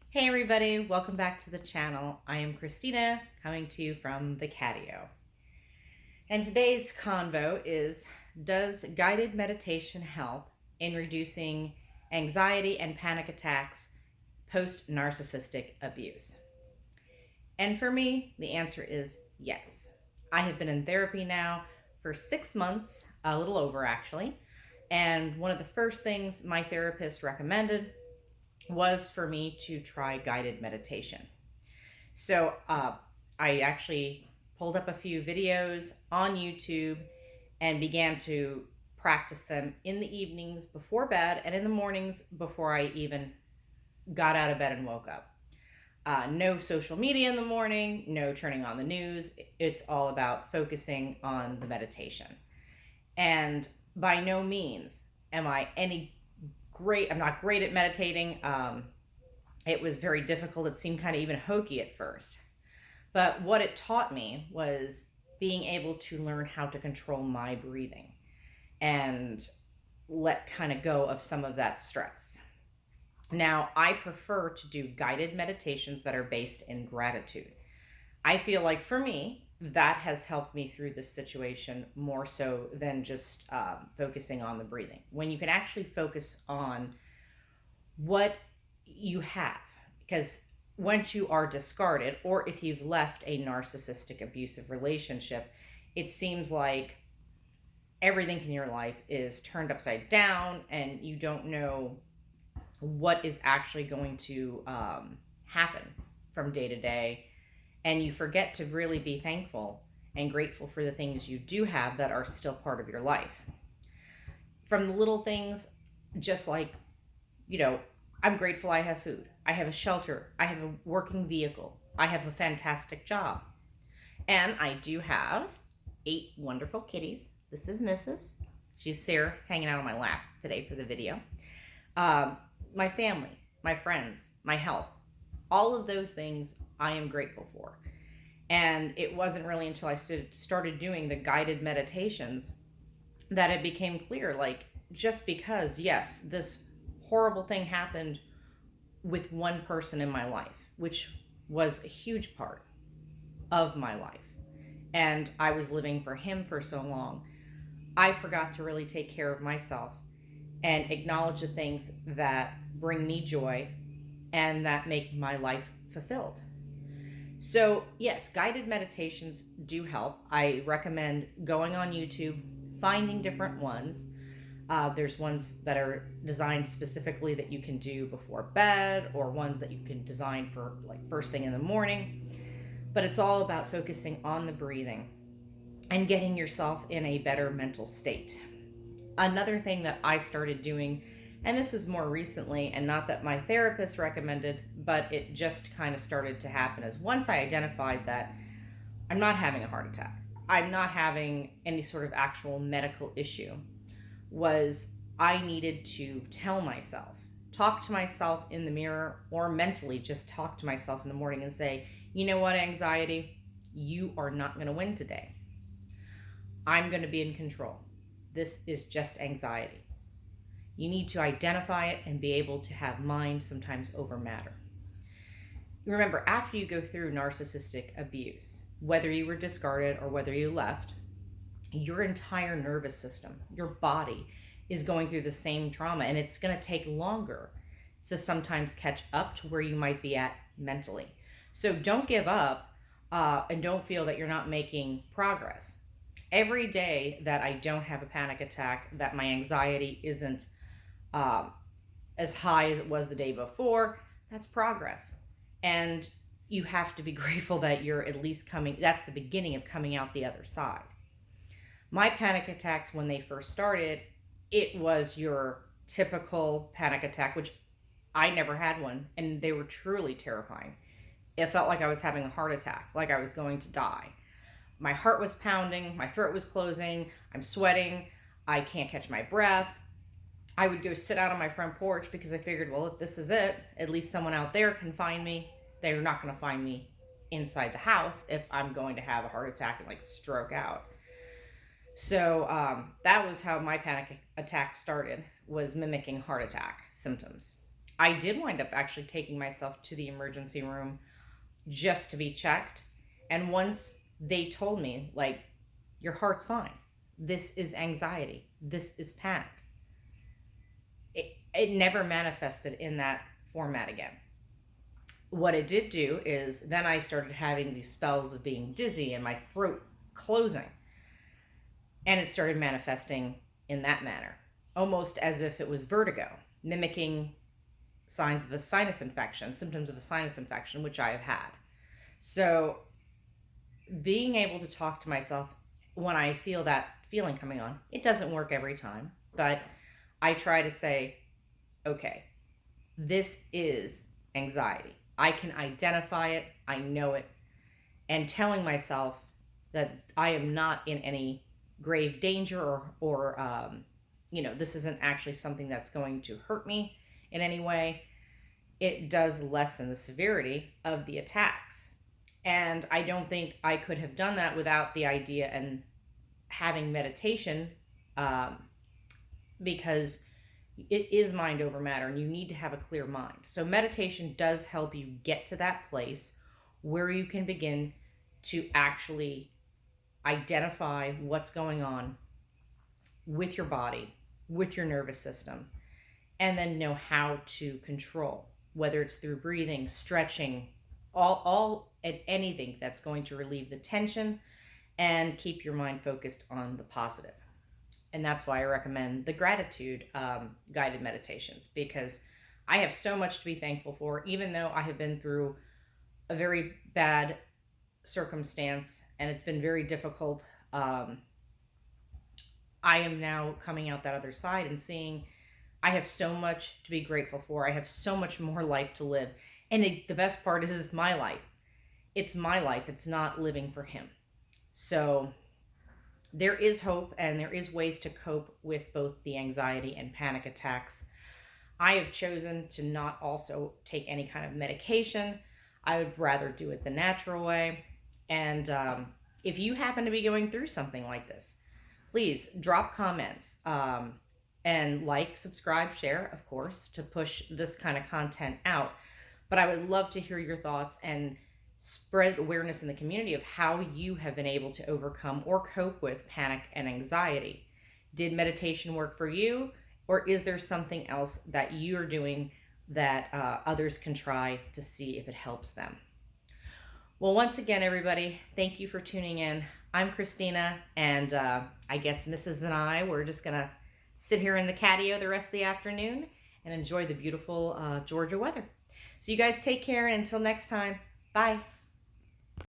Hey everybody, welcome back to the channel. I am Christina, coming to you from the catio. And today's convo is, does guided meditation help in reducing anxiety and panic attacks post-narcissistic abuse? And for me, the answer is yes. I have been in therapy now for 6 months, a little over actually. And one of the first things my therapist recommended was for me to try guided meditation. So I actually pulled up a few videos on YouTube and began to practice them in the evenings before bed and in the mornings before I even got out of bed and woke up. No social media in the morning, no turning on the news. It's all about focusing on the meditation. And by no means am I any great. I'm not great at meditating. It was very difficult. It seemed kind of even hokey at first. But what it taught me was being able to learn how to control my breathing and let kind of go of some of that stress. Now, I prefer to do guided meditations that are based in gratitude. I feel like for me, that has helped me through this situation more so than just focusing on the breathing. When you can actually focus on what you have, because once you are discarded, or if you've left a narcissistic abusive relationship, it seems like everything in your life is turned upside down and you don't know what is actually going to happen from day to day. And you forget to really be thankful and grateful for the things you do have that are still part of your life. From the little things, just like, I'm grateful I have food. I have a shelter. I have a working vehicle. I have a fantastic job. And I do have 8 wonderful kitties. This is Mrs. She's here hanging out on my lap today for the video. My family, my friends, my health. All of those things I am grateful for. And it wasn't really until I started doing the guided meditations that it became clear, like, just because, yes, this horrible thing happened with one person in my life, which was a huge part of my life, and I was living for him for so long, I forgot to really take care of myself and acknowledge the things that bring me joy and that make my life fulfilled. So, yes, guided meditations do help. I recommend going on YouTube, finding different ones. There's ones that are designed specifically that you can do before bed, or ones that you can design for like first thing in the morning. But it's all about focusing on the breathing and getting yourself in a better mental state. Another thing that I started doing, and this was more recently, and not that my therapist recommended, but it just kind of started to happen, is once I identified that I'm not having a heart attack, I'm not having any sort of actual medical issue, was I needed to talk to myself in the mirror, or mentally just talk to myself in the morning and say, you know what, anxiety, you are not going to win today. I'm going to be in control. This is just anxiety. You need to identify it and be able to have mind sometimes over matter. Remember, after you go through narcissistic abuse, whether you were discarded or whether you left, your entire nervous system, your body, is going through the same trauma, and it's going to take longer to sometimes catch up to where you might be at mentally. So don't give up, and don't feel that you're not making progress. Every day that I don't have a panic attack, that my anxiety isn't as high as it was the day before, that's progress. And you have to be grateful that you're at least that's the beginning of coming out the other side. My panic attacks, when they first started, it was your typical panic attack, which I never had one, and they were truly terrifying. It felt like I was having a heart attack, like I was going to die. My heart was pounding, my throat was closing, I'm sweating, I can't catch my breath. I would go sit out on my front porch because I figured, well, if this is it, at least someone out there can find me. They're not going to find me inside the house if I'm going to have a heart attack and like stroke out. So that was how my panic attack started, was mimicking heart attack symptoms. I did wind up actually taking myself to the emergency room just to be checked. And once they told me, like, your heart's fine, this is anxiety, this is panic, it never manifested in that format again. What it did do is then I started having these spells of being dizzy and my throat closing. And it started manifesting in that manner, almost as if it was vertigo, mimicking signs of a sinus infection, symptoms of a sinus infection, which I have had. So being able to talk to myself when I feel that feeling coming on, it doesn't work every time, but I try to say, okay, this is anxiety. I can identify it, I know it, and telling myself that I am not in any grave danger or this isn't actually something that's going to hurt me in any way, it does lessen the severity of the attacks. And I don't think I could have done that without the idea and having meditation, because it is mind over matter and you need to have a clear mind. So meditation does help you get to that place where you can begin to actually identify what's going on with your body, with your nervous system, and then know how to control, whether it's through breathing, stretching, all and anything that's going to relieve the tension and keep your mind focused on the positive. And that's why I recommend the gratitude guided meditations, because I have so much to be thankful for, even though I have been through a very bad circumstance and it's been very difficult. I am now coming out that other side and seeing I have so much to be grateful for. I have so much more life to live. And the best part is it's my life. It's my life. It's not living for him. So there is hope and there is ways to cope with both the anxiety and panic attacks. I have chosen to not also take any kind of medication. I would rather do it the natural way. And if you happen to be going through something like this, please drop comments and like, subscribe, share, of course, to push this kind of content out. But I would love to hear your thoughts and spread awareness in the community of how you have been able to overcome or cope with panic and anxiety. Did meditation work for you, or is there something else that you're doing that others can try to see if it helps them? Well, once again, everybody, thank you for tuning in. I'm Christina, and I guess Mrs. and I, we're just going to sit here in the catio the rest of the afternoon and enjoy the beautiful Georgia weather. So you guys take care, and until next time, bye.